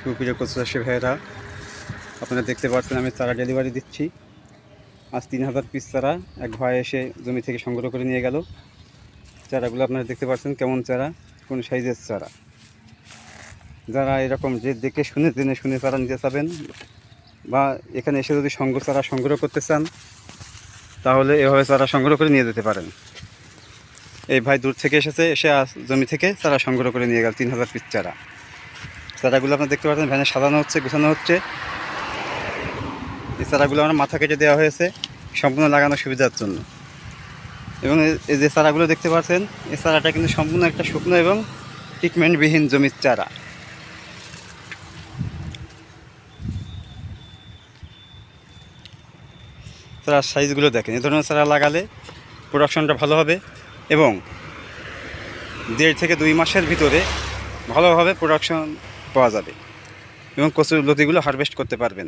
সুপ্রিয় কচু চাষি ভাইয়েরা, আপনারা দেখতে পাচ্ছেন আমি চারা ডেলিভারি দিচ্ছি। আজ 3000 পিস চারা এক ভাই এসে জমি থেকে সংগ্রহ করে নিয়ে গেল। চারাগুলো আপনারা দেখতে পাচ্ছেন কেমন চারা, কোন সাইজের চারা। যারা এরকম যে দেখে শুনে জেনে শুনে চারা নিতে চাবেন বা এখানে এসে যদি চারা সংগ্রহ করতে চান, তাহলে এভাবে চারা সংগ্রহ করে নিয়ে যেতে পারেন। এই ভাই দূর থেকে এসেছে, এসে জমি থেকে চারা সংগ্রহ করে নিয়ে গেল 3000 পিস চারা। চারাগুলো আপনারা দেখতে পাচ্ছেন ভ্যানে সাজানো হচ্ছে, গোছানো হচ্ছে। এই চারাগুলো আমরা মাথা কেটে দেওয়া হয়েছে সম্পূর্ণ লাগানোর সুবিধার জন্য। এবং এই যে চারাগুলো দেখতে পাচ্ছেন, এই চারাটা কিন্তু সম্পূর্ণ একটা শুকনো এবং ট্রিটমেন্টবিহীন জমির চারা। চারার সাইজগুলো দেখেন। এই ধরনের চারা লাগালে প্রোডাকশনটা ভালো হবে এবং 1.5 থেকে 2 মাসের ভিতরে ভালোভাবে প্রোডাকশন পাওয়া যাবে এবং কচুর লতিগুলো হারভেস্ট করতে পারবেন।